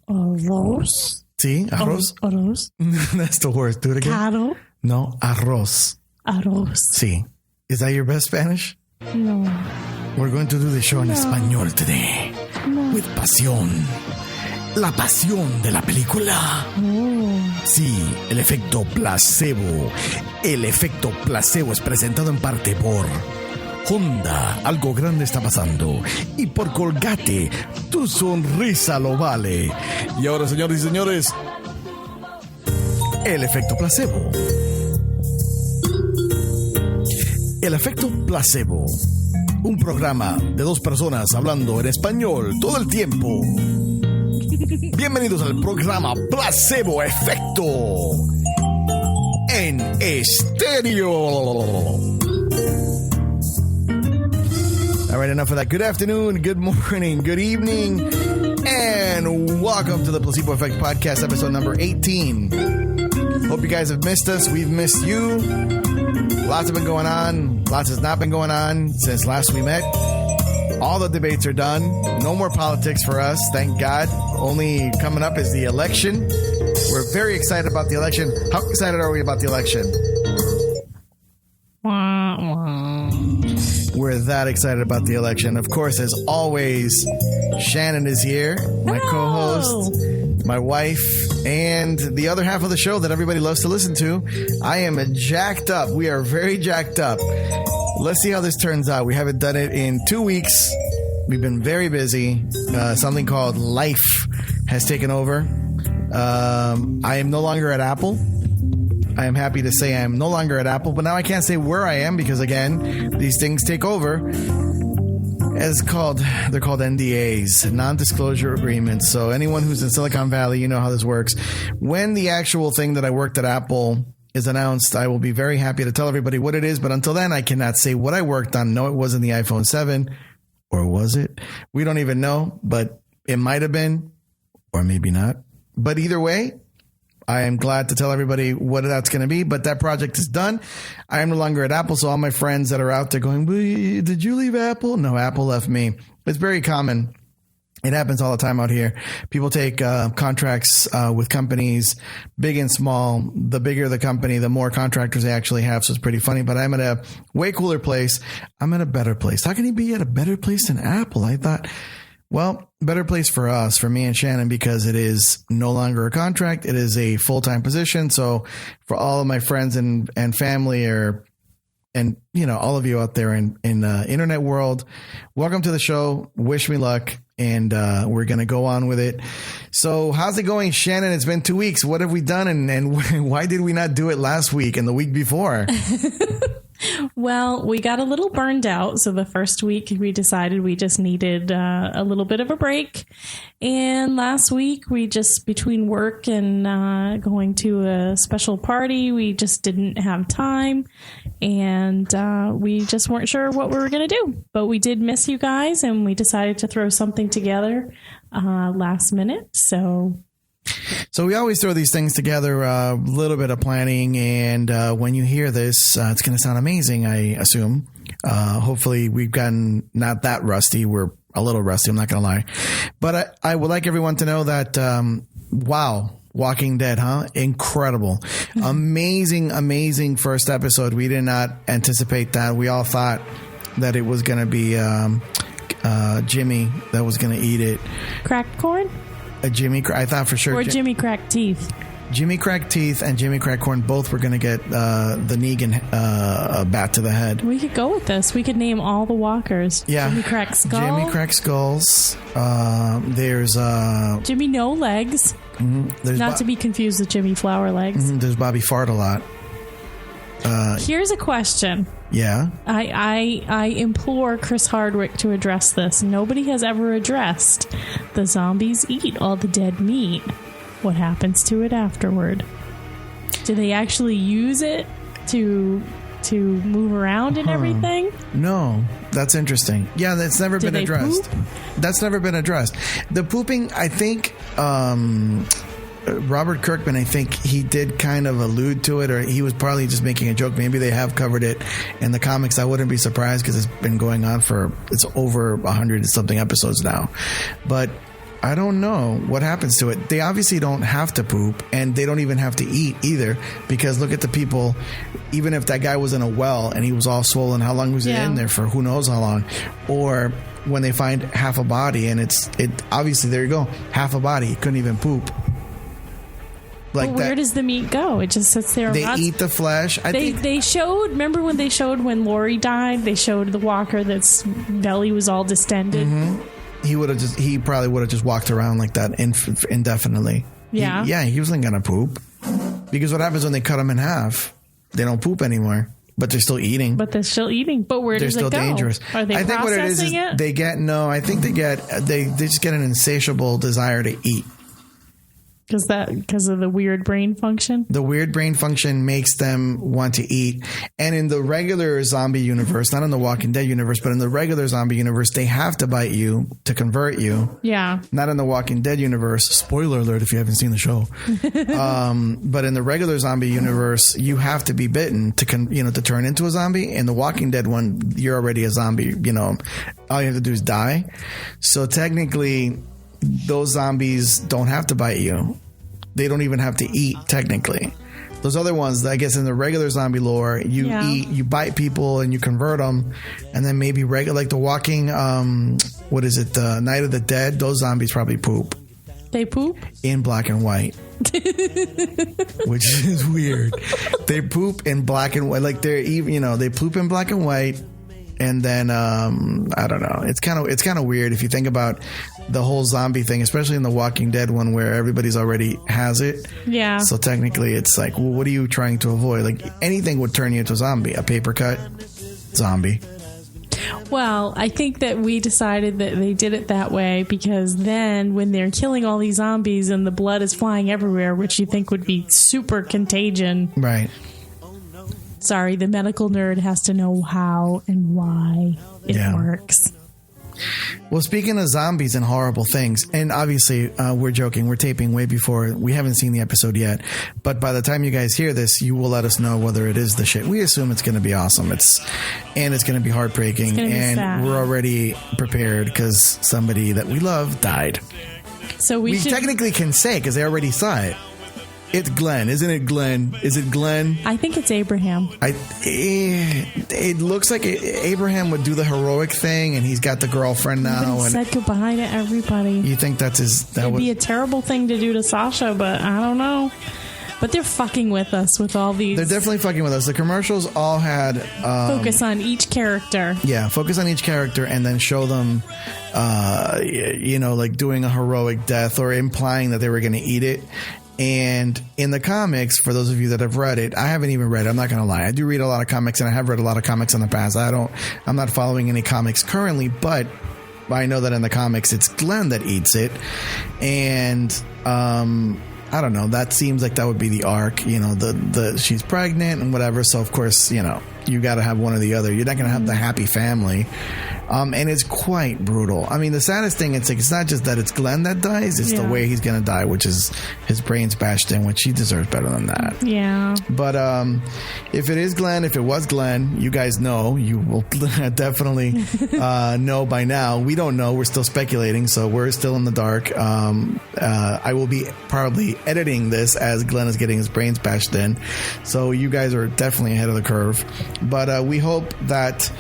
Arroz. Sí, arroz. Arroz. That's the word. Do it again. Caro. No, arroz. Arroz. Sí. Is that your best Spanish? No. We're going to do the show in español today. No. With pasión. La pasión de la película. Oh. Sí, el efecto placebo. El efecto placebo es presentado en parte por Honda, algo grande está pasando. Y por Colgate, tu sonrisa lo vale. Y ahora, señores y señores, el efecto placebo. El efecto placebo. Un programa de dos personas hablando en español todo el tiempo. Bienvenidos al programa Placebo Efecto en estéreo. All right, enough of that. Good afternoon, good morning, good evening, and welcome to the Placebo Effect Podcast, episode number 18. Hope you guys have missed us. We've missed you. Lots have been going on. Lots has not been going on since last we met. All the debates are done. No more politics for us, thank God. Only coming up is the election. We're very excited about the election. How excited are we about the election? We're that excited about the election. Of course, as always, Shannon is here, my co-host, my wife, and the other half of the show that everybody loves to listen to. I am jacked up. We are very jacked up. Let's see how this turns out. We haven't done it in 2 weeks. We've been very busy. Something called life has taken over. I am no longer at Apple. I am happy to say I am no longer at Apple, but now I can't say where I am because, again, these things take over. They're called NDAs, non-disclosure agreements. So anyone who's in Silicon Valley, you know how this works. When the actual thing that I worked at Apple is announced, I will be very happy to tell everybody what it is. But until then, I cannot say what I worked on. No, it wasn't the iPhone 7. Or was it? We don't even know, but it might have been, or maybe not. But either way, I am glad to tell everybody what that's going to be, but that project is done. I am no longer at Apple, so all my friends that are out there going, did you leave Apple? No, Apple left me. It's very common. It happens all the time out here. People take contracts with companies, big and small. The bigger the company, the more contractors they actually have, so it's pretty funny. But I'm at a way cooler place. I'm at a better place. How can he be at a better place than Apple? I thought, well, better place for us, for me and Shannon, because it is no longer a contract. It is a full-time position. So for all of my friends and family and you know, all of you out there in the internet world, welcome to the show. Wish me luck. And we're going to go on with it. So how's it going, Shannon? It's been 2 weeks. What have we done? And why did we not do it last week and the week before? Well, we got a little burned out. So the first week we decided we just needed a little bit of a break. And last week we just, between work and going to a special party, we just didn't have time. And we just weren't sure what we were going to do. But we did miss you guys, and we decided to throw something together last minute. So we always throw these things together, a little bit of planning, and when you hear this, it's going to sound amazing, I assume. Hopefully we've gotten not that rusty. We're a little rusty, I'm not going to lie. But I would like everyone to know that, wow, Walking Dead, huh? Incredible. Amazing first episode. We did not anticipate that. We all thought that it was going to be Jimmy that was going to eat it. Cracked corn? I thought for sure. Or Jimmy Cracked Teeth. Jimmy Cracked Teeth and Jimmy Cracked Corn both were going to get the Negan bat to the head. We could go with this. We could name all the walkers. Yeah. Jimmy Cracked Skull. Jimmy Cracked Skulls. There's Jimmy No Legs. Mm-hmm. Not to be confused with Jimmy Flower Legs. Mm-hmm. There's Bobby Fart a lot. Here's a question. Yeah. I implore Chris Hardwick to address this. Nobody has ever addressed the zombies eat all the dead meat. What happens to it afterward? Do they actually use it to move around and everything? No. That's interesting. Yeah, that's never been addressed. Poop? That's never been addressed. The pooping, I think Robert Kirkman, I think he did kind of allude to it, or he was probably just making a joke. Maybe they have covered it in the comics. I wouldn't be surprised because it's been going on for, it's over 100 and something episodes now. But I don't know what happens to it. They obviously don't have to poop, and they don't even have to eat either, because look at the people. Even if that guy was in a well and he was all swollen, how long was it in there for? Who knows how long? Or when they find half a body, and it obviously, there you go, half a body, he couldn't even poop. Like, but where does the meat go? It just sits there. They eat the flesh. They showed. Remember when they showed when Lori died? They showed the walker that's belly was all distended. Mm-hmm. He probably would have just walked around like that indefinitely. Yeah. He wasn't gonna poop, because what happens when they cut them in half? They don't poop anymore, but they're still eating. But does it go? They're still dangerous. Are they processing what it is it? They get they just get an insatiable desire to eat. Because of the weird brain function? The weird brain function makes them want to eat. And in the regular zombie universe, not in the Walking Dead universe, but in the regular zombie universe, they have to bite you to convert you. Yeah. Not in the Walking Dead universe. Spoiler alert if you haven't seen the show. But in the regular zombie universe, you have to be bitten to turn into a zombie. In the Walking Dead one, you're already a zombie. All you have to do is die. So technically, those zombies don't have to bite you. They don't even have to eat, technically. Those other ones, I guess in the regular zombie lore, eat, you bite people and you convert them. And then maybe like the Walking, the Night of the Dead, those zombies probably poop. They poop? In black and white. Which is weird. They poop in black and white. Like they poop in black and white. And then I don't know. It's kind of weird if you think about the whole zombie thing, especially in the Walking Dead one where everybody's already has it. Yeah. So technically, it's like, well, what are you trying to avoid? Like anything would turn you into a zombie. A paper cut, zombie. Well, I think that we decided that they did it that way because then when they're killing all these zombies and the blood is flying everywhere, which you think would be super contagion. Right. Sorry, the medical nerd has to know how and why it works. Well, speaking of zombies and horrible things, and obviously we're joking, we're taping way before, we haven't seen the episode yet, but by the time you guys hear this, you will let us know whether it is the shit. We assume it's going to be awesome. It's going to be heartbreaking, and we're already prepared because somebody that we love died. So we technically can say, because they already saw it. It's Glenn, isn't it, Glenn? Is it Glenn? I think it's Abraham. It looks like Abraham would do the heroic thing, and he's got the girlfriend now. He said goodbye to everybody. You think that's his? It'd be a terrible thing to do to Sasha, but I don't know. But they're fucking with us with all these. They're definitely fucking with us. The commercials all had focus on each character. Yeah, focus on each character, and then show them, like doing a heroic death or implying that they were going to eat it. And in the comics, for those of you that have read it, I haven't even read it. I'm not going to lie. I do read a lot of comics, and I have read a lot of comics in the past. I'm not following any comics currently, but I know that in the comics, it's Glenn that eats it. And, I don't know. That seems like that would be the arc, she's pregnant and whatever. So of course, you got to have one or the other. You're not going to have the happy family. And it's quite brutal. I mean, the saddest thing, it's not just that it's Glenn that dies, it's the way he's going to die, which is his brains bashed in, which he deserves better than that. Yeah. But if it is Glenn, if it was Glenn, you guys know. You will definitely know by now. We don't know. We're still speculating, so we're still in the dark. I will be probably editing this as Glenn is getting his brains bashed in. So you guys are definitely ahead of the curve. But we hope that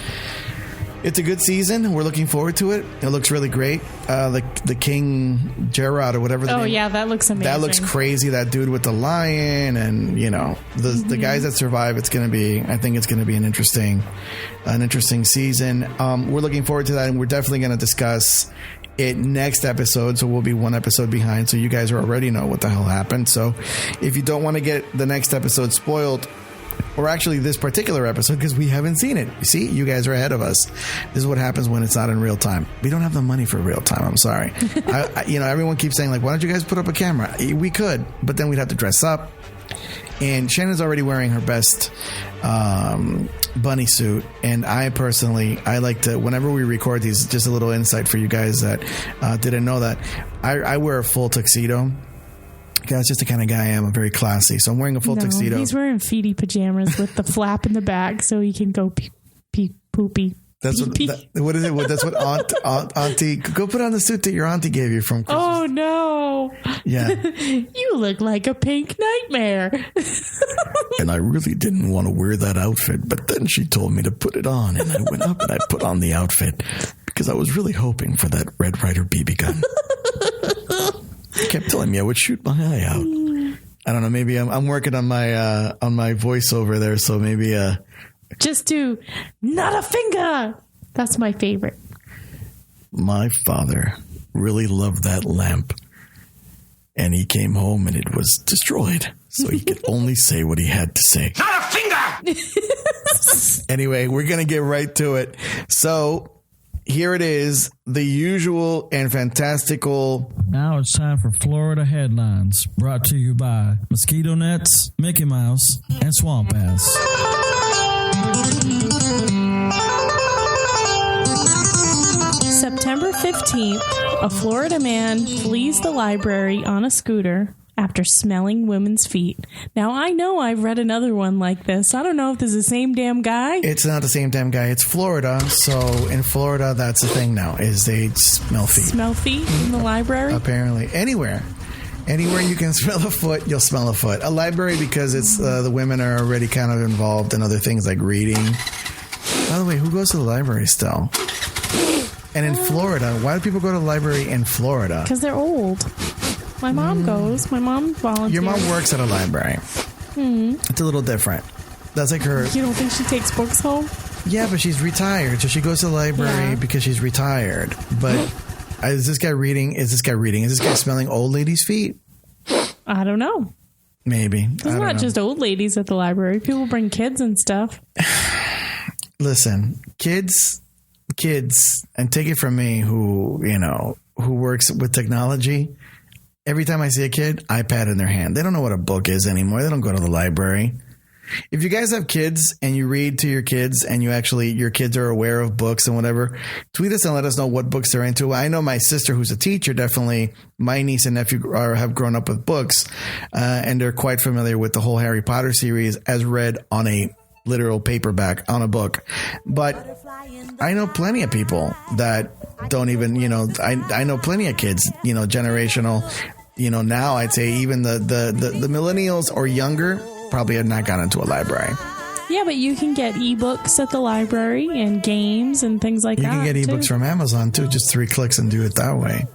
it's a good season. We're looking forward to it. It looks really great. The King Gerard or whatever. Oh yeah, that looks amazing. That looks crazy. That dude with the lion, and the guys that survive. I think it's going to be an interesting season. We're looking forward to that, and we're definitely going to discuss it next episode. So we'll be one episode behind. So you guys already know what the hell happened. So if you don't want to get the next episode spoiled, or actually this particular episode, because we haven't seen it. You see, you guys are ahead of us. This is what happens when it's not in real time. We don't have the money for real time. I'm sorry. Everyone keeps saying, like, why don't you guys put up a camera? We could, but then we'd have to dress up. And Shannon's already wearing her best bunny suit. And I like to, whenever we record these, just a little insight for you guys that didn't know that, I wear a full tuxedo. That's just the kind of guy I am. I'm very classy. So I'm wearing a full tuxedo. He's wearing feety pajamas with the flap in the back so he can go poopy. That's what is it? That's what auntie. Go put on the suit that your auntie gave you from Christmas. Oh no! Yeah, you look like a pink nightmare. And I really didn't want to wear that outfit, but then she told me to put it on, and I went up and I put on the outfit because I was really hoping for that Red Ryder BB gun. She kept telling me I would shoot my eye out. I don't know. Maybe I'm working on my voiceover there, so maybe just do not a finger. That's my favorite. My father really loved that lamp, and he came home and it was destroyed, so he could only say what he had to say. Not a finger. Anyway, we're gonna get right to it. So here it is, the usual and fantastical. Now it's time for Florida headlines, brought to you by mosquito nets, Mickey Mouse, and swamp ass. September 15th, a Florida man flees the library on a scooter after smelling women's feet. Now, I know I've read another one like this. I don't know if this is the same damn guy. It's not the same damn guy. It's Florida. So in Florida, that's the thing now, is they smell feet. Smell feet in the library? Apparently. Anywhere you can smell a foot, you'll smell a foot. A library, because it's the women are already kind of involved in other things like reading. By the way, who goes to the library still? And in Florida, why do people go to the library in Florida? Because they're old. My mom goes. My mom volunteers. Your mom works at a library. It's a little different. That's like her. You don't think she takes books home? Yeah, but she's retired, so she goes to the library because she's retired. But is this guy reading? Is this guy smelling old ladies' feet? I don't know. Maybe. It's not just old ladies at the library. People bring kids and stuff. Listen, kids, and take it from me, who works with technology. Every time I see a kid, iPad in their hand. They don't know what a book is anymore. They don't go to the library. If you guys have kids and you read to your kids and your kids are aware of books and whatever, tweet us and let us know what books they're into. I know my sister, who's a teacher, definitely, my niece and nephew have grown up with books, and they're quite familiar with the whole Harry Potter series as read on a literal paperback on a book. But I know plenty of people that don't even, I know plenty of kids, generational, now I'd say even the millennials or younger probably have not gone into a library. Yeah, but you can get ebooks at the library and games and things like that. You can get ebooks from Amazon too, just 3 clicks and do it that way.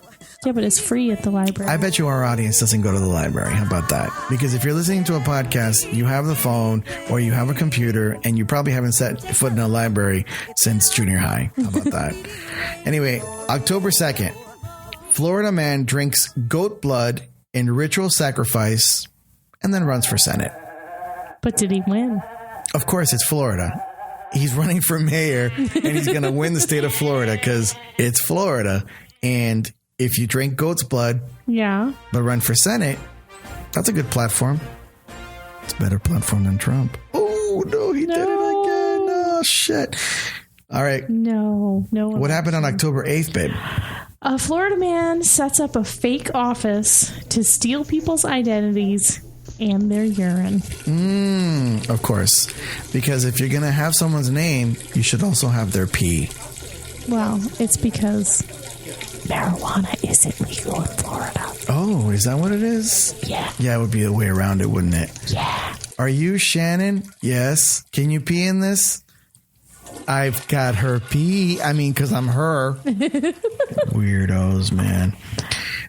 Yeah, but it's free at the library. I bet you our audience doesn't go to the library. How about that? Because if you're listening to a podcast, you have the phone or you have a computer, and you probably haven't set foot in a library since junior high. How about that? Anyway, October 2nd, Florida man drinks goat blood in ritual sacrifice and then runs for Senate. But did he win? Of course, it's Florida. He's running for mayor, and he's going to win the state of Florida because it's Florida. And if you drink goat's blood, but run for Senate, that's a good platform. It's a better platform than Trump. Oh, no, he did it again. Oh, shit. All right. No. What happened on October 8th, babe? A Florida man sets up a fake office to steal people's identities and their urine. Of course. Because if you're going to have someone's name, you should also have their pee. Well, it's because marijuana isn't legal in Florida. Oh, is that what it is? Yeah. Yeah, it would be the way around it, wouldn't it? Yeah. Are you Shannon? Yes. Can you pee in this? I've got her pee. I mean, because I'm her. Weirdos, man.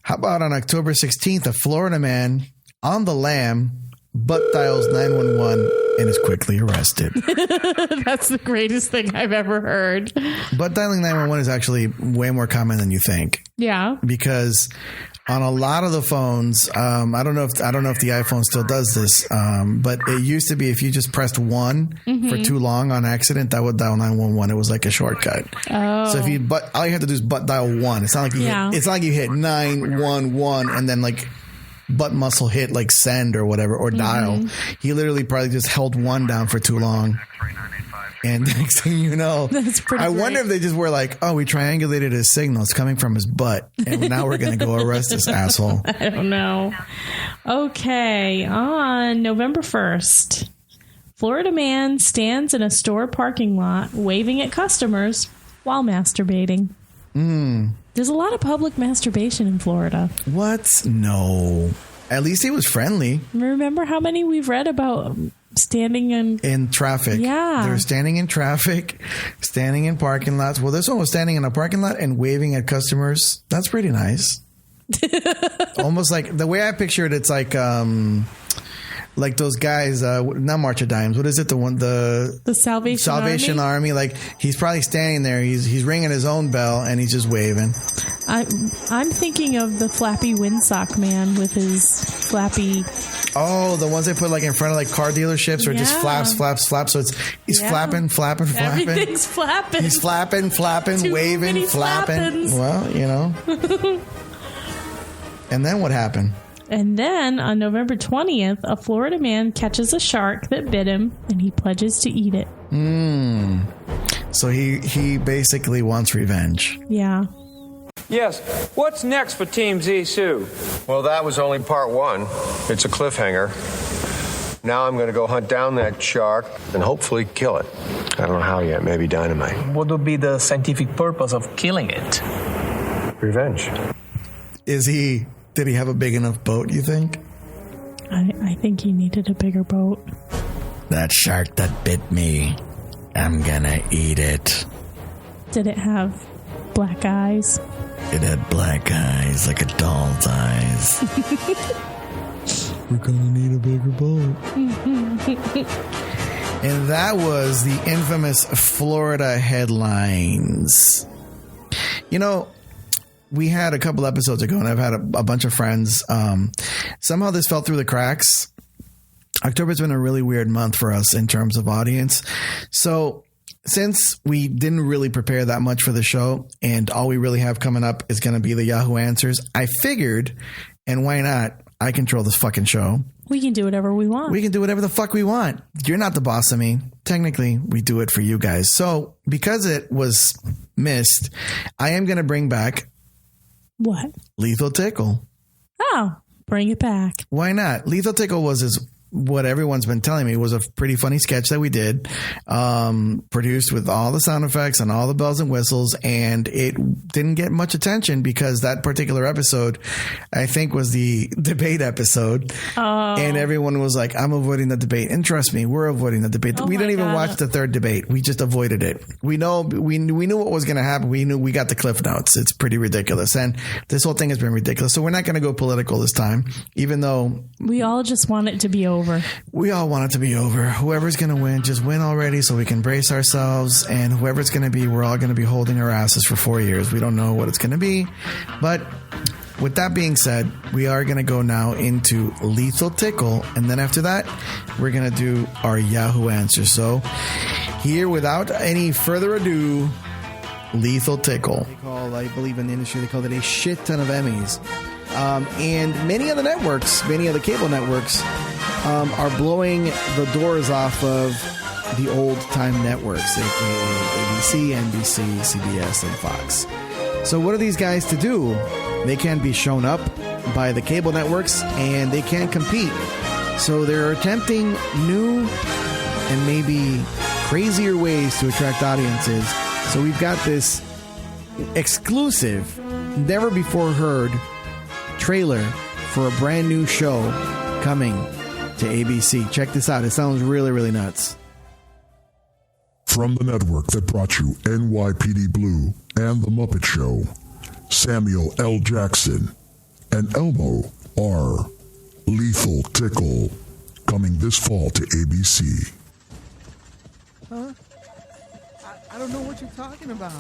How about on October 16th, a Florida man on the lam butt dials 911 and is quickly arrested. That's the greatest thing I've ever heard. Butt dialing 911 is actually way more common than you think. Yeah. Because on a lot of the phones, I don't know if the iPhone still does this, but it used to be if you just pressed 1 for too long on accident, that would dial 911. It was like a shortcut. Oh. So all you have to do is butt dial 1. It's not like you hit 911 and then like butt muscle hit like send or whatever or dial. He literally probably just held 1 down for too long. And next thing you know, that's pretty I great. wonder if they just were like, oh, we triangulated his signal. It's coming from his butt. And now we're going to go arrest this asshole. I don't know. Okay. On November 1st, Florida man stands in a store parking lot waving at customers while masturbating. There's a lot of public masturbation in Florida. What? No. At least he was friendly. Remember how many we've read about standing in traffic? Yeah. They were standing in traffic, standing in parking lots. Well, this one was standing in a parking lot and waving at customers. That's pretty nice. Almost like the way I picture it, it's like those guys, not March of Dimes. What is it? The Salvation Army. Like he's probably standing there. He's ringing his own bell and he's just waving. I'm thinking of the flappy windsock man with his flappy. Oh, the ones they put like in front of like car dealerships or just flaps. So he's flapping. Everything's flapping. He's flapping, Too waving, many flapping. flappins. Well, you know. And then what happened? And then on November 20th, a Florida man catches a shark that bit him and he pledges to eat it. So he basically wants revenge. Yeah. Yes. What's next for Team Zissou? Well, that was only part one. It's a cliffhanger. Now I'm going to go hunt down that shark and hopefully kill it. I don't know how yet. Maybe dynamite. What would be the scientific purpose of killing it? Revenge. Did he have a big enough boat, you think? I think he needed a bigger boat. That shark that bit me, I'm gonna eat it. Did it have black eyes? It had black eyes, like a doll's eyes. We're gonna need a bigger boat. And that was the infamous Florida headlines. You know, we had a couple episodes ago, and I've had a bunch of friends. Somehow this fell through the cracks. October's been a really weird month for us in terms of audience. So since we didn't really prepare that much for the show, and all we really have coming up is going to be the Yahoo Answers, I figured, and why not? I control this fucking show. We can do whatever we want. We can do whatever the fuck we want. You're not the boss of me. Technically, we do it for you guys. So because it was missed, I am going to bring back what? Lethal Tickle. Oh, bring it back. Why not? Lethal Tickle was what everyone's been telling me was a pretty funny sketch that we did, produced with all the sound effects and all the bells and whistles, and it didn't get much attention because that particular episode, I think, was the debate episode. Oh. And everyone was like, I'm avoiding the debate. And trust me, we're avoiding the debate. We didn't even watch the third debate. We just avoided it. We knew what was going to happen. We got the cliff notes. It's pretty ridiculous. And this whole thing has been ridiculous. So we're not going to go political this time, even though we all just want it to be over. We all want it to be over. Whoever's going to win, just win already so we can brace ourselves. And whoever's going to be, we're all going to be holding our asses for 4 years. We don't know what it's going to be. But with that being said, we are going to go now into Lethal Tickle. And then after that, we're going to do our Yahoo Answers. So here, without any further ado, Lethal Tickle. I believe in the industry, they call it a shit ton of Emmys. And many of the cable networks are blowing the doors off of the old-time networks, aka ABC, NBC, CBS, and Fox. So what are these guys to do? They can't be shown up by the cable networks, and they can't compete. So they're attempting new and maybe crazier ways to attract audiences. So we've got this exclusive, never-before-heard trailer for a brand new show coming to ABC. Check this out. It sounds really, really nuts. From the network that brought you NYPD Blue and The Muppet Show, Samuel L. Jackson and Elmo are Lethal Tickle, coming this fall to ABC. Huh? I don't know what you're talking about.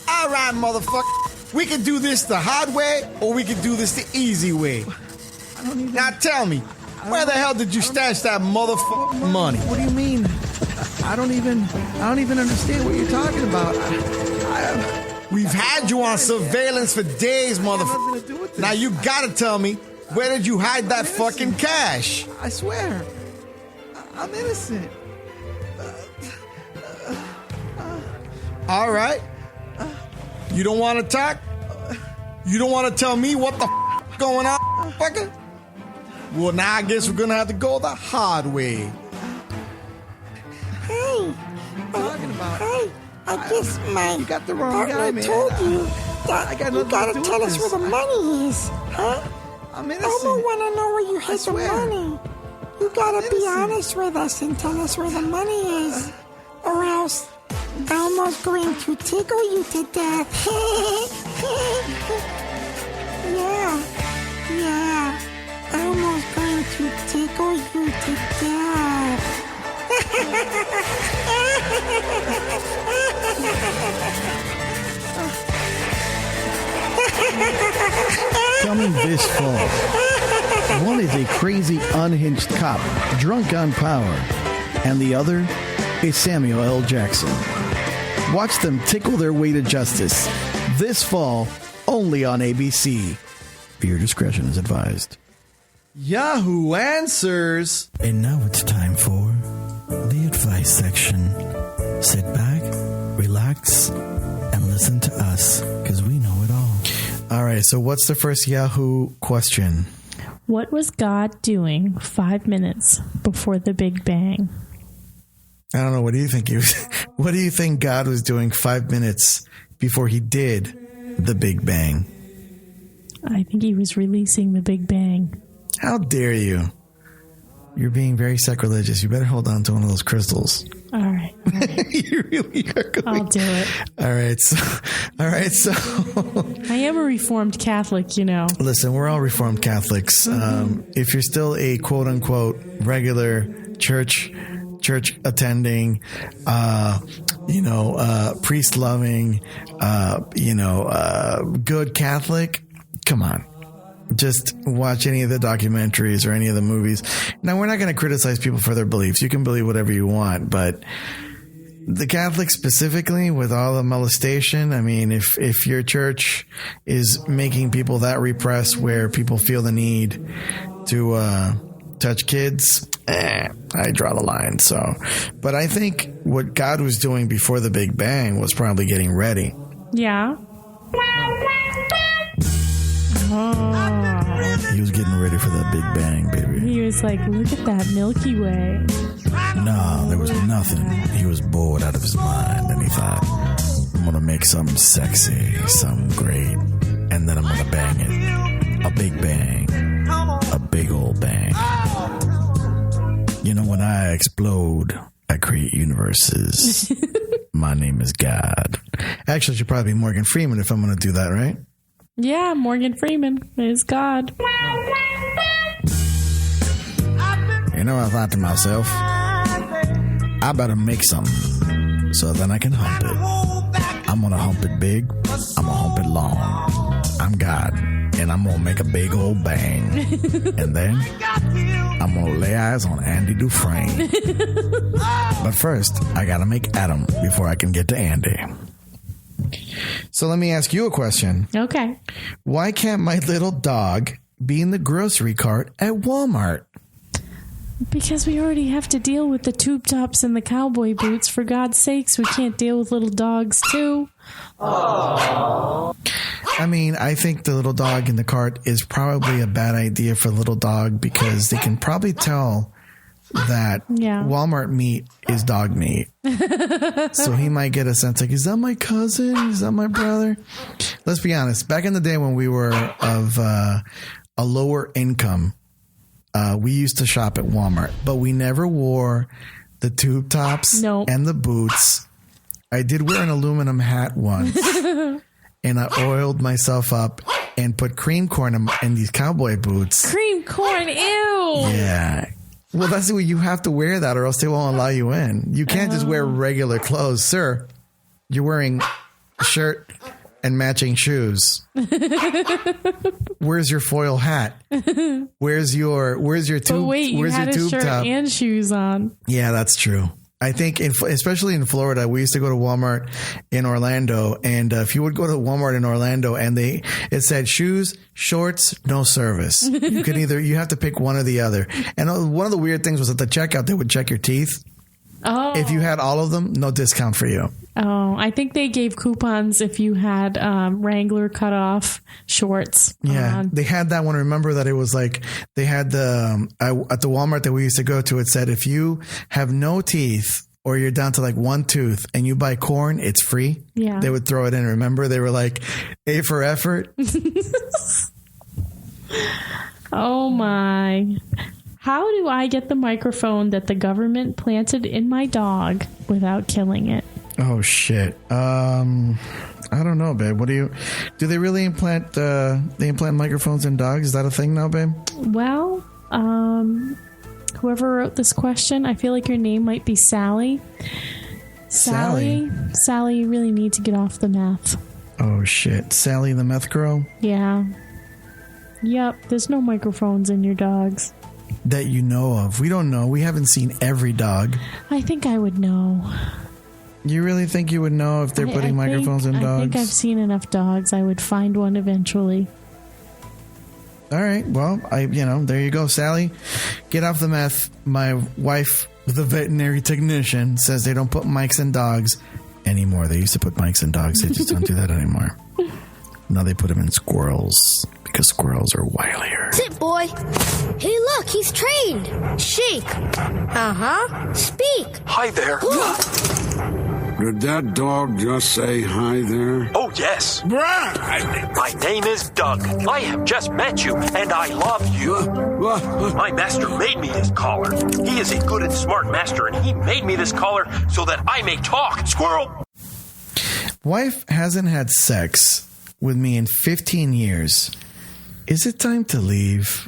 All right, motherfucker. We can do this the hard way, or we can do this the easy way. Now tell me, where the hell did you stash that motherfucking money? What do you mean? I don't even understand what you're talking about. We've had you on surveillance for days, motherfucker. Now you gotta tell me, where did you hide that fucking cash? I swear, I'm innocent. All right. You don't want to talk? You don't want to tell me what the f*** going on, fucker? Well, now I guess we're going to have to go the hard way. I guess my You got the wrong guy, partner man. told you that I got you nothing gotta to do tell with us this. where the money is, huh? I'm Elmo innocent. wanna know where you hid the swear. money. You gotta be innocent. honest with us and tell us where the money is, or else Elmo's going to tickle you to death. Yeah. Elmo's going to tickle you to death. Coming this fall, one is a crazy, unhinged cop, drunk on power, and the other is Samuel L. Jackson. Watch them tickle their way to justice this fall, only on ABC. Viewer discretion is advised. Yahoo Answers. And now it's time for the advice section. Sit back, relax, and listen to us, because we know it all. All right, so what's the first Yahoo question? What was God doing 5 minutes before the Big Bang? I don't know. What do you think? What do you think God was doing 5 minutes before he did the Big Bang? I think he was releasing the Big Bang. How dare you? You're being very sacrilegious. You better hold on to one of those crystals. All right. You really are going. I'll do it. All right. So I am a Reformed Catholic, you know. listen, we're all Reformed Catholics. If you're still a quote unquote regular church attending, priest loving, good Catholic, come on. Just watch any of the documentaries or any of the movies. Now, we're not going to criticize people for their beliefs. You can believe whatever you want, but the Catholics specifically, with all the molestation, I mean, if your church is making people that repressed where people feel the need to touch kids, I draw the line. So, but I think what God was doing before the Big Bang was probably getting ready. Yeah. He was getting ready for that Big Bang, baby. He was like, look at that Milky Way. No, there was nothing. He was bored out of his mind, and he thought, I'm going to make something sexy, something great, and then I'm going to bang it. A big bang. A big old bang. You know, when I explode, I create universes. My name is God. Actually, it should probably be Morgan Freeman if I'm going to do that, right? Yeah, Morgan Freeman is God. You know, I thought to myself, I better make something so then I can hump it. I'm going to hump it big. I'm going to hump it long. I'm God, and I'm going to make a big old bang. And then I'm going to lay eyes on Andy Dufresne. But first, I got to make Adam before I can get to Andy. So let me ask you a question. Okay. Why can't my little dog be in the grocery cart at Walmart? Because we already have to deal with the tube tops and the cowboy boots. For God's sakes, we can't deal with little dogs, too. I mean, I think the little dog in the cart is probably a bad idea for the little dog because they can probably tell that Walmart meat is dog meat. So he might get a sense like, is that my cousin? Is that my brother? Let's be honest. Back in the day when we were of a lower income, we used to shop at Walmart, but we never wore the tube tops and the boots. I did wear an aluminum hat once, and I oiled myself up and put cream corn in these cowboy boots. Cream corn, ew! Yeah. Well, that's what you have to wear that or else they won't allow you in. You can't just wear regular clothes. Sir, you're wearing a shirt and matching shoes. Where's your foil hat? Where's your tube? But wait, you had a shirt and shoes on. Yeah, that's true. I think, especially in Florida, we used to go to Walmart in Orlando, and if you would go to Walmart in Orlando, and it said shoes, shorts, no service. You have to pick one or the other. And one of the weird things was at the checkout, they would check your teeth. Oh. If you had all of them, no discount for you. Oh, I think they gave coupons if you had Wrangler cut off shorts. Yeah, they had that one. Remember that it was like they had at the Walmart that we used to go to, it said if you have no teeth or you're down to like one tooth and you buy corn, it's free. Yeah. They would throw it in. Remember, they were like, A for effort. Oh my. How do I get the microphone that the government planted in my dog without killing it? Oh shit. I don't know, babe. Do they really implant microphones in dogs? Is that a thing now, babe? Well, whoever wrote this question, I feel like your name might be Sally. Sally, you really need to get off the meth. Oh shit. Sally the meth girl? Yeah. Yep, there's no microphones in your dogs. That you know of. We don't know. We haven't seen every dog. I think I would know. You really think you would know if they're putting microphones in dogs? I think I've seen enough dogs. I would find one eventually. All right. Well, there you go, Sally. Get off the meth. My wife, the veterinary technician, says they don't put mics in dogs anymore. They used to put mics in dogs. They just don't do that anymore. Now they put them in squirrels because squirrels are wilier. Sit, boy. Hey, look, he's trained. Shake. Uh-huh. Speak. Hi there. Did that dog just say hi there? Oh, yes. My name is Doug. I have just met you, and I love you. My master made me this collar. He is a good and smart master, and he made me this collar so that I may talk. Squirrel! Wife hasn't had sex with me in 15 years. Is it time to leave?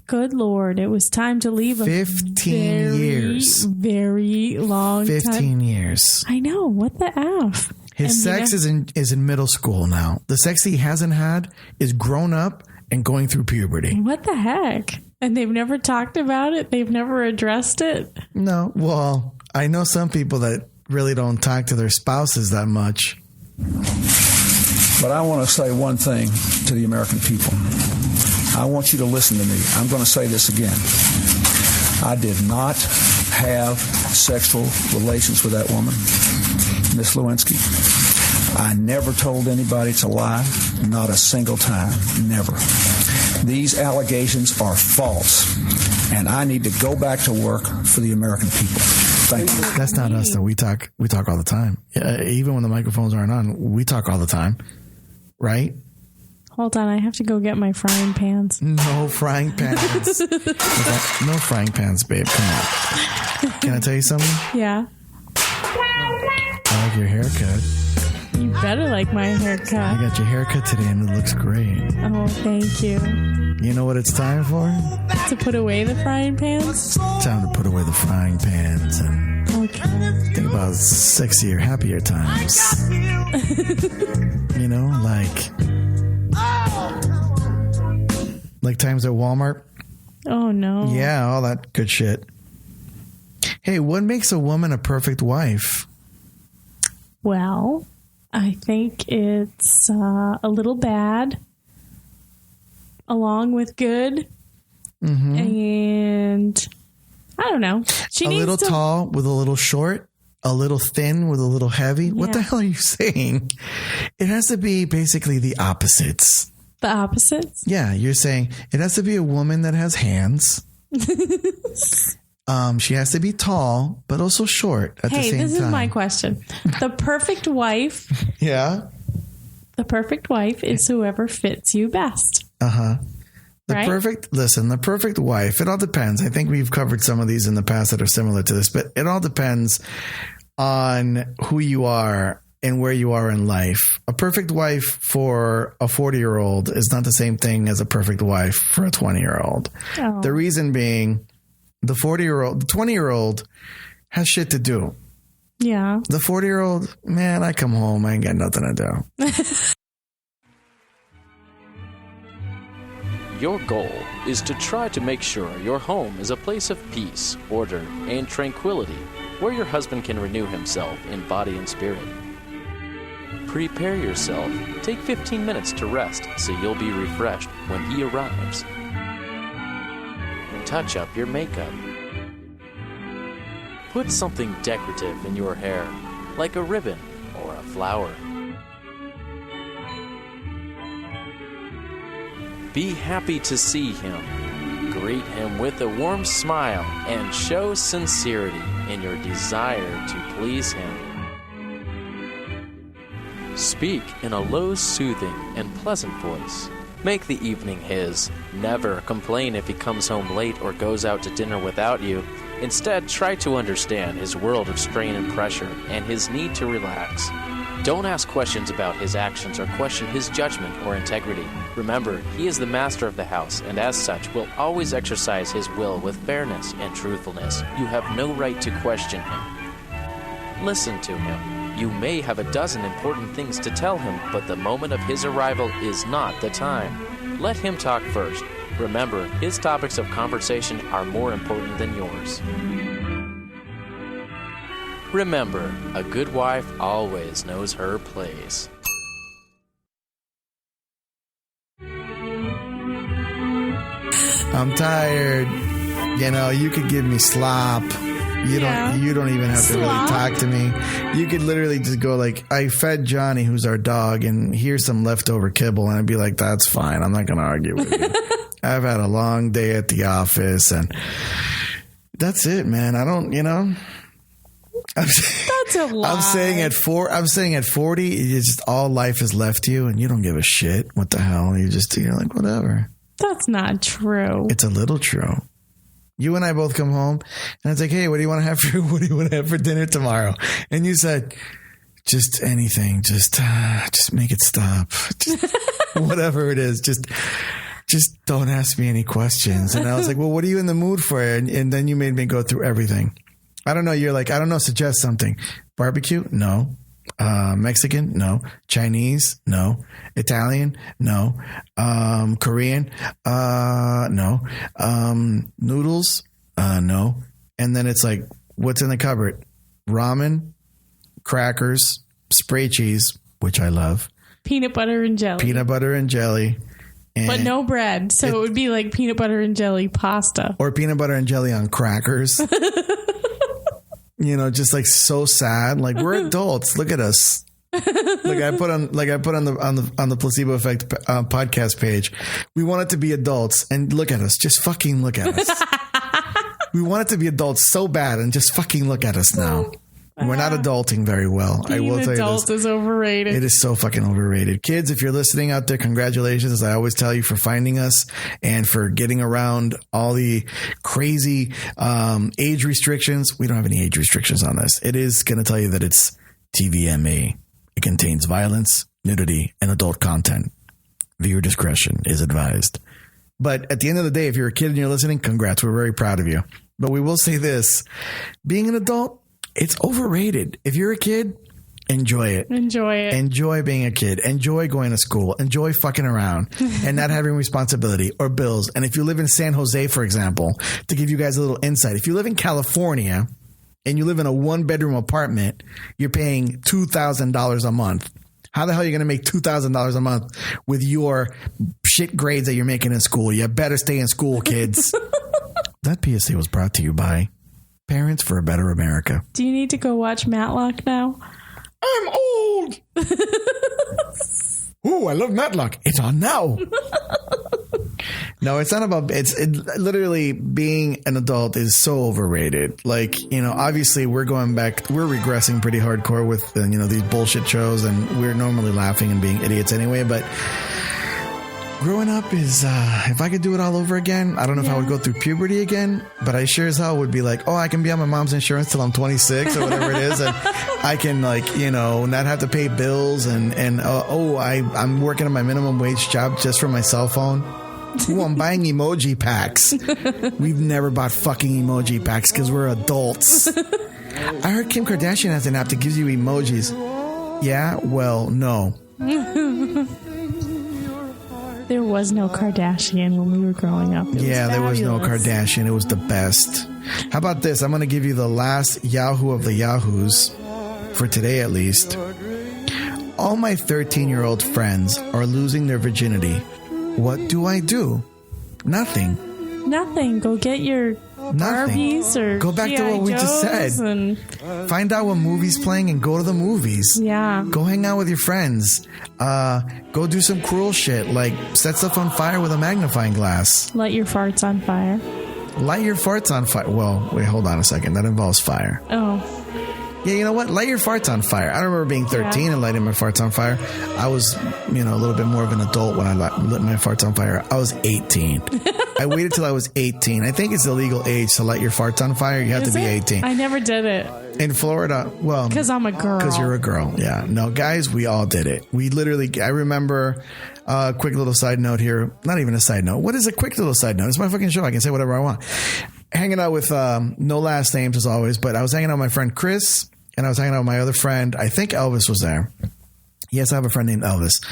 Good Lord, it was time to leave. 15 years. Very long 15 years. I know. What the F? His sex is in middle school now. The sex he hasn't had is grown up and going through puberty. What the heck? And they've never talked about it? They've never addressed it? No. Well, I know some people that really don't talk to their spouses that much. But I want to say one thing to the American people. I want you to listen to me. I'm going to say this again. I did not have sexual relations with that woman, Miss Lewinsky. I never told anybody to lie, not a single time, never. These allegations are false, and I need to go back to work for the American people. Thank you. That's not us, though. We talk all the time. Even when the microphones aren't on, we talk all the time. Right? Hold on, I have to go get my frying pans. No frying pans. No frying pans, babe. Come on. Can I tell you something? Yeah. I like your haircut. You better like my haircut. I got your haircut today and it looks great. Oh, thank you. You know what it's time for? To put away the frying pans? Time to put away the frying pans and think about sexier, happier times. You know, like times at Walmart. Oh, no. Yeah, all that good shit. Hey, what makes a woman a perfect wife? Well, I think it's a little bad, along with good, and I don't know. She needs a little tall with a little short, a little thin with a little heavy. Yeah. What the hell are you saying? It has to be basically the opposites. The opposites? Yeah, you're saying it has to be a woman that has hands. She has to be tall, but also short at the same time. Hey, this is my question. The perfect wife. Yeah. The perfect wife is whoever fits you best. Uh-huh. The perfect wife, it all depends. I think we've covered some of these in the past that are similar to this, but it all depends on who you are and where you are in life. A perfect wife for a 40-year-old is not the same thing as a perfect wife for a 20-year-old. Oh. The reason being, the 20-year-old has shit to do. Yeah. The 40-year-old, man, I come home, I ain't got nothing to do. Your goal is to try to make sure your home is a place of peace, order, and tranquility, where your husband can renew himself in body and spirit. Prepare yourself. Take 15 minutes to rest so you'll be refreshed when he arrives. Touch up your makeup. Put something decorative in your hair, like a ribbon or a flower. Be happy to see him. greet him with a warm smile and show sincerity in your desire to please him. Speak in a low, soothing, and pleasant voice. Make the evening his. Never complain if he comes home late or goes out to dinner without you. Instead, try to understand his world of strain and pressure and his need to relax. Don't ask questions about his actions or question his judgment or integrity. Remember, he is the master of the house, and as such will always exercise his will with fairness and truthfulness. You have no right to question him. Listen to him. You may have a dozen important things to tell him, but the moment of his arrival is not the time. Let him talk first. Remember, his topics of conversation are more important than yours. Remember, a good wife always knows her place. I'm tired. You know, you could give me slop. You don't even have to really talk to me. You could literally just go like, I fed Johnny, who's our dog, and here's some leftover kibble, and I'd be like, that's fine. I'm not going to argue with you. I've had a long day at the office, and that's it, man. I don't, you know. That's a lie. I'm saying at 40, it's just all life has left you, and you don't give a shit. What the hell? You're like, whatever. That's not true. It's a little true. You and I both come home, and it's like, hey, what do you want to have for dinner tomorrow? And you said, just anything, just make it stop, just whatever it is, just don't ask me any questions. And I was like, well, what are you in the mood for? And then you made me go through everything. I don't know. You're like, I don't know. Suggest something. Barbecue? No. Mexican? No. Chinese? No. Italian? No. Korean? No. Noodles? No. And then it's like, what's in the cupboard? Ramen, crackers, spray cheese, which I love. Peanut butter and jelly. But no bread. So it would be like peanut butter and jelly pasta. Or peanut butter and jelly on crackers. You know, just like so sad. Like, we're adults. Look at us. Like I put on the Placebo Effect podcast page. We want it to be adults, and look at us. Just fucking look at us. We want it to be adults so bad, and just fucking look at us now. We're not adulting very well. I will tell you this. Adult is overrated. It is so fucking overrated. Kids, if you're listening out there, congratulations, as I always tell you, for finding us and for getting around all the crazy age restrictions. We don't have any age restrictions on this. It is going to tell you that it's TVMA. It contains violence, nudity, and adult content. Viewer discretion is advised. But at the end of the day, if you're a kid and you're listening, congrats. We're very proud of you. But we will say this. Being an adult, it's overrated. If you're a kid, enjoy it. Enjoy being a kid. Enjoy going to school. Enjoy fucking around and not having responsibility or bills. And if you live in San Jose, for example, to give you guys a little insight, if you live in California and you live in a 1-bedroom apartment, you're paying $2,000 a month. How the hell are you going to make $2,000 a month with your shit grades that you're making in school? You better stay in school, kids. That PSA was brought to you by Parents for a Better America. Do you need to go watch Matlock now? I'm old. Ooh, I love Matlock. It's on now. No, it's not about, literally being an adult is so overrated. Like, you know, obviously we're regressing pretty hardcore with, these bullshit shows, and we're normally laughing and being idiots anyway. But growing up is, if I could do it all over again, I don't know if I would go through puberty again, but I sure as hell would be like, oh, I can be on my mom's insurance till I'm 26 or whatever it is. And I can not have to pay bills and I'm working on my minimum wage job just for my cell phone. Ooh, I'm buying emoji packs. We've never bought fucking emoji packs because we're adults. I heard Kim Kardashian has an app that gives you emojis. Yeah? Well, no. There was no Kardashian when we were growing up. There was no Kardashian. It was the best. How about this? I'm going to give you the last Yahoo of the Yahoos, for today at least. All my 13-year-old friends are losing their virginity. What do I do? Nothing. Go get your Nothing. Barbies or go back to what we just said. And find out what movie's playing and go to the movies. Yeah. Go hang out with your friends. Go do some cruel shit like set stuff on fire with a magnifying glass. Light your farts on fire. Light your farts on fire. Well, wait, hold on a second. That involves fire. Oh. Yeah, you know what? Light your farts on fire. I remember being 13 and lighting my farts on fire. I was, a little bit more of an adult when I lit my farts on fire. I was 18. I waited till I was 18. I think it's the legal age to light your farts on fire. You have to be 18. I never did it. In Florida, well... Because I'm a girl. Because you're a girl, yeah. No, guys, we all did it. We literally... I remember... quick little side note here. Not even a side note. What is a quick little side note? It's my fucking show. I can say whatever I want. Hanging out with... no last names as always, but I was hanging out with my friend Chris... And I was hanging out with my other friend. I think Elvis was there. Yes, I have a friend named Elvis.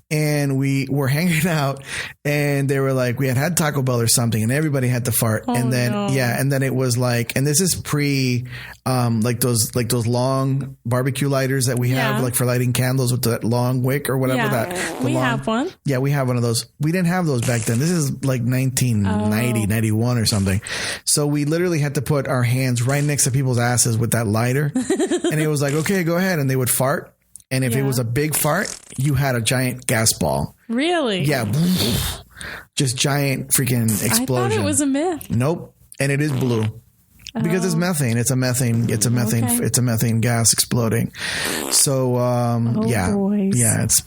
And we were hanging out and they were like, we had Taco Bell or something and everybody had to fart. And then, and then it was like, and this is pre, like those long barbecue lighters that we have, like for lighting candles with that long wick or whatever we have one. Yeah, we have one of those. We didn't have those back then. This is like 1990, 91 or something. So we literally had to put our hands right next to people's asses with that lighter. And it was like, okay, go ahead. And they would fart. And if it was a big fart, you had a giant gas ball. Really? Yeah. Just giant freaking explosion. I thought it was a myth. Nope. And it is blue. Because it's methane. It's a methane gas exploding. So, boys. Yeah, it's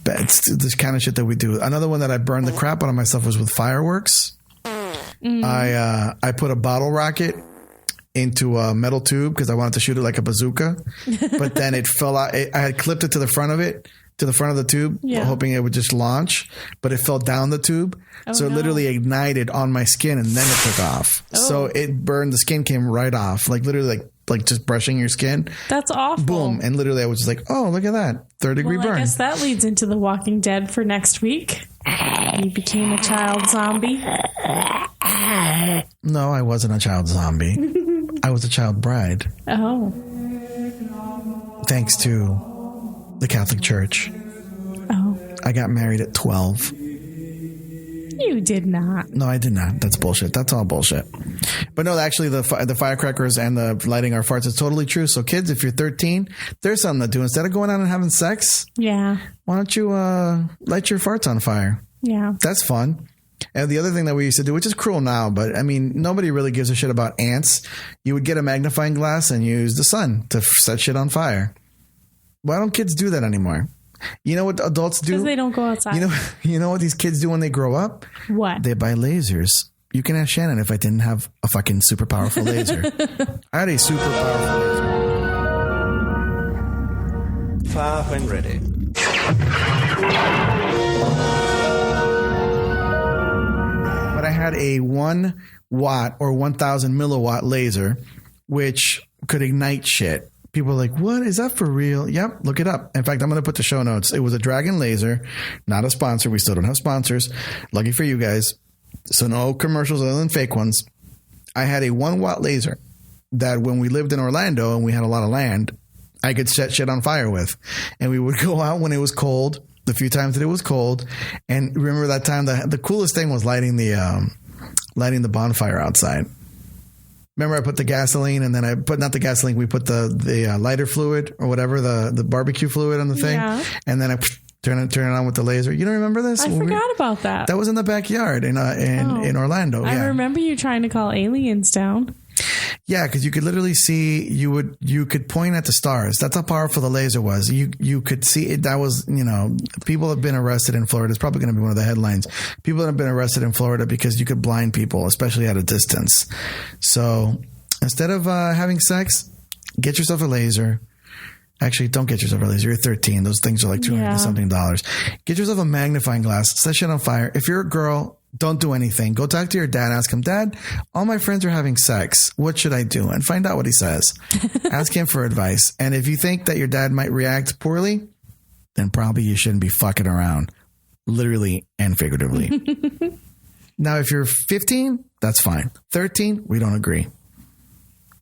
this kind of shit that we do. Another one that I burned the crap out of myself was with fireworks. I put a bottle rocket into a metal tube because I wanted to shoot it like a bazooka, but then it fell out. I had clipped it to the front of the tube, hoping it would just launch, but it fell down the tube. So it literally ignited on my skin and then it took off. So it burned. The skin came right off, like literally like just brushing your skin. That's awful. Boom. And literally I was just like, oh, look at that. 3rd-degree burn. I guess that leads into The Walking Dead for next week. You became a child zombie. No, I wasn't a child zombie. I was a child bride. Oh. Thanks to the Catholic Church. Oh. I got married at 12. You did not. No, I did not. That's bullshit. That's all bullshit. But no, actually, the firecrackers and the lighting our farts is totally true. So kids, if you're 13, there's something to do. Instead of going out and having sex, why don't you light your farts on fire? Yeah. That's fun. And the other thing that we used to do, which is cruel now, but I mean, nobody really gives a shit about ants. You would get a magnifying glass and use the sun to set shit on fire. Why don't kids do that anymore? You know what adults do? Because they don't go outside. You know what these kids do when they grow up? What? They buy lasers. You can ask Shannon if I didn't have a fucking super powerful laser. I had a super powerful laser. Fire when ready. But I had a 1 watt or 1,000 milliwatt laser, which could ignite shit. People are like, what? Is that for real? Yep, look it up. In fact, I'm going to put the show notes. It was a Dragon laser, not a sponsor. We still don't have sponsors. Lucky for you guys. So no commercials other than fake ones. I had a 1 watt laser that when we lived in Orlando and we had a lot of land, I could set shit on fire with. And we would go out when it was cold, the few times that it was cold. And remember that time, the coolest thing was lighting the bonfire outside. Remember I put the gasoline and then I put, not the gasoline, we put the lighter fluid or whatever, the barbecue fluid on the thing. Yeah. And then I turn it on with the laser. You don't remember this? I forgot about that. That was in the backyard in Orlando. I remember you trying to call aliens down. Yeah, because you could literally see, you could point at the stars. That's how powerful the laser was. You could see it. That was, people have been arrested in Florida. It's probably going to be one of the headlines. People have been arrested in Florida because you could blind people, especially at a distance. So instead of having sex, get yourself a laser. Actually, don't get yourself a laser. You're 13. Those things are like $200 something. Get yourself a magnifying glass. Set shit on fire. If you're a girl, don't do anything. Go talk to your dad. Ask him, Dad, all my friends are having sex. What should I do? And find out what he says. Ask him for advice. And if you think that your dad might react poorly, then probably you shouldn't be fucking around, literally and figuratively. Now, if you're 15, that's fine. 13, we don't agree.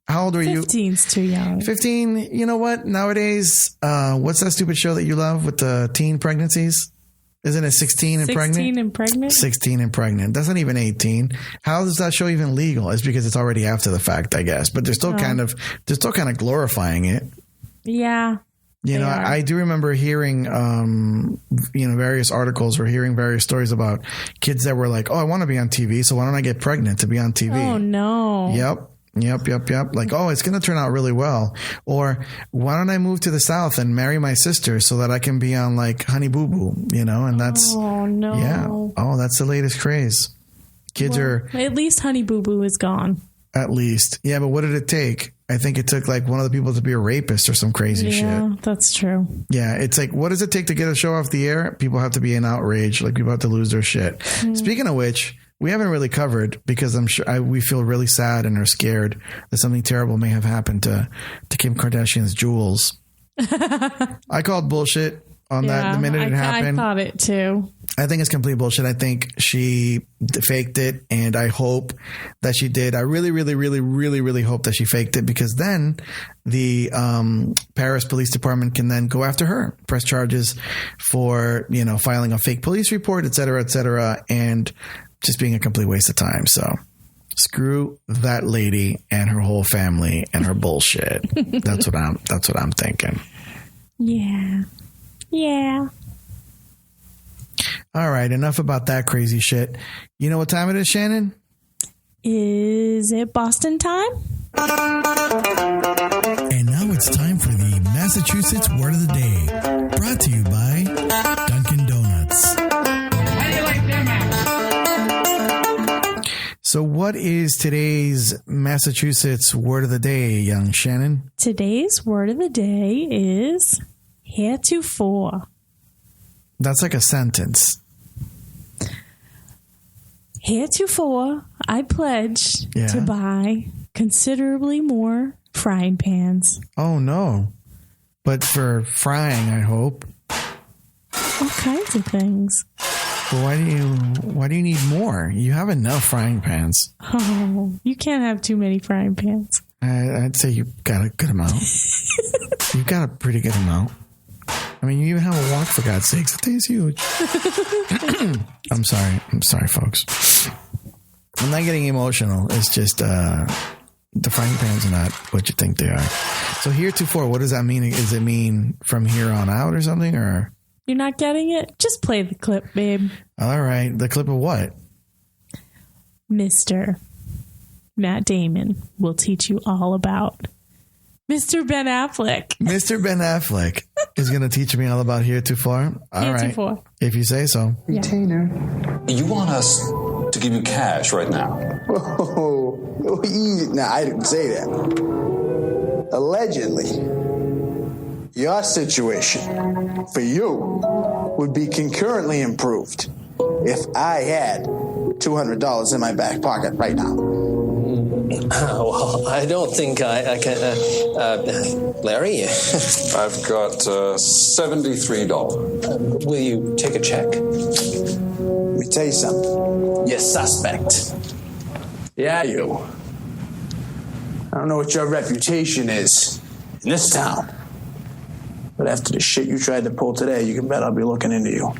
How old are you? 15's too young. 15, you know what? Nowadays, what's that stupid show that you love with the teen pregnancies? Isn't it 16 and pregnant? 16 and pregnant? 16 and pregnant. That's not even 18. How is that show even legal? It's because it's already after the fact, I guess. But they're still kind of glorifying it. Yeah. You know, I do remember hearing, various articles or hearing various stories about kids that were like, oh, I want to be on TV, so why don't I get pregnant to be on TV? Oh, no. Yep. Like, oh, it's going to turn out really well. Or why don't I move to the South and marry my sister so that I can be on like Honey Boo Boo, and that's, oh, no. Yeah. Oh, that's the latest craze. Kids are. At least Honey Boo Boo is gone. At least. Yeah. But what did it take? I think it took like one of the people to be a rapist or some crazy shit. Yeah, that's true. Yeah. It's like, what does it take to get a show off the air? People have to be in outrage. Like people have to lose their shit. Speaking of which, we haven't really covered because I'm sure we feel really sad and are scared that something terrible may have happened to Kim Kardashian's jewels. I called bullshit on that the minute it happened. I thought it too. I think it's complete bullshit. I think she faked it, and I hope that she did. I really, really, really, really, really hope that she faked it, because then the Paris Police Department can then go after her, press charges for filing a fake police report, et cetera, and just being a complete waste of time. So screw that lady and her whole family and her bullshit. That's what I'm thinking. Yeah. All right, enough about that crazy shit. You know what time it is, Shannon? Is it Boston time? And now it's time for the Massachusetts Word of the Day, brought to you by Dunkin' Donuts. How do you like them apples? So what is today's Massachusetts Word of the Day, young Shannon? Today's word of the day is heretofore. That's like a sentence. Heretofore, I pledge to buy considerably more frying pans. Oh, no. But for frying, I hope. All kinds of things. Well, why do you need more? You have enough frying pans. Oh, you can't have too many frying pans. I'd say you've got a good amount. You've got a pretty good amount. I mean, you even have a wok, for God's sakes. The thing's huge. I'm sorry, folks. I'm not getting emotional. It's just the frying pans are not what you think they are. So heretofore, what does that mean? Does it mean from here on out or something? Or you're not getting it? Just play the clip, babe. All right. The clip of what? Mr. Matt Damon will teach you all about Mr. Ben Affleck. Mr. Ben Affleck is going to teach me all about heretofore. All right. If you say so. Retainer. You want us to give you cash right now? Whoa, easy. No, I didn't say that. Allegedly, your situation for you would be concurrently improved if I had $200 in my back pocket right now. Well, I don't think I can. Larry? I've got $73. Will you take a check? Let me tell you something. You're suspect. Yeah, you. I don't know what your reputation is in this town, but after the shit you tried to pull today, you can bet I'll be looking into you.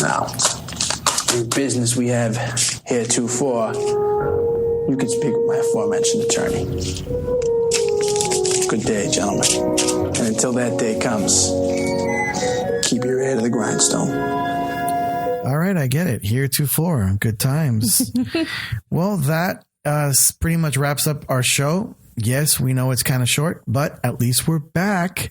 Now, the business we have heretofore, you can speak with my aforementioned attorney. Good day, gentlemen. And until that day comes, keep your ear to the grindstone. All right, I get it. Heretofore. Good times. Well, that pretty much wraps up our show. Yes, we know it's kind of short, but at least we're back,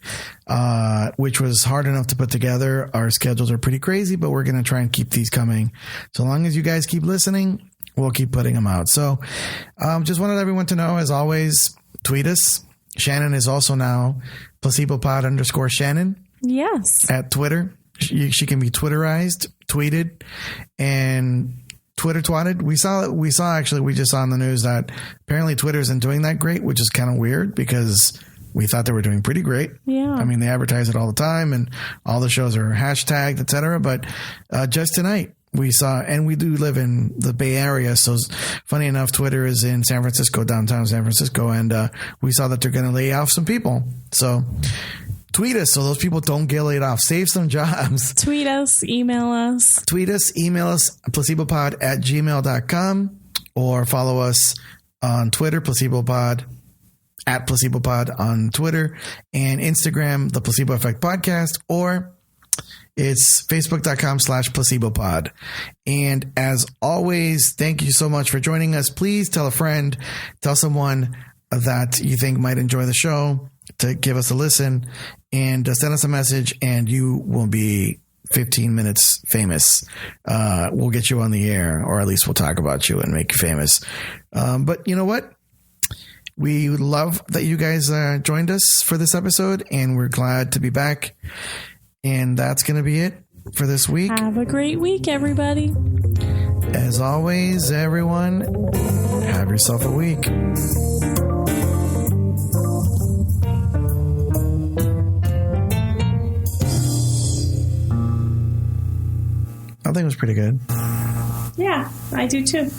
which was hard enough to put together. Our schedules are pretty crazy, but we're going to try and keep these coming. So long as you guys keep listening, we'll keep putting them out. So just wanted everyone to know, as always, tweet us. Shannon is also now placebopod_Shannon. Yes. At Twitter. She can be Twitterized, tweeted, and Twitter twatted. We just saw on the news that apparently Twitter isn't doing that great, which is kind of weird because we thought they were doing pretty great. Yeah. I mean, they advertise it all the time and all the shows are hashtagged, etc. But just tonight we saw, and we do live in the Bay Area. So funny enough, Twitter is in San Francisco, downtown San Francisco. And we saw that they're going to lay off some people. So tweet us so those people don't get laid off. Save some jobs. Tweet us, email us. Tweet us, email us, placebopod@gmail.com, or follow us on Twitter, placebopod, @placebopod on Twitter, and Instagram, the Placebo Effect Podcast, or it's facebook.com/placebopod. And as always, thank you so much for joining us. Please tell a friend, tell someone that you think might enjoy the show to give us a listen, and send us a message, and you will be 15 minutes famous. We'll get you on the air, or at least we'll talk about you and make you famous. But you know what? We love that you guys joined us for this episode, and we're glad to be back. And that's going to be it for this week. Have a great week, everybody. As always, everyone, have yourself a week. I think it was pretty good. Yeah, I do too.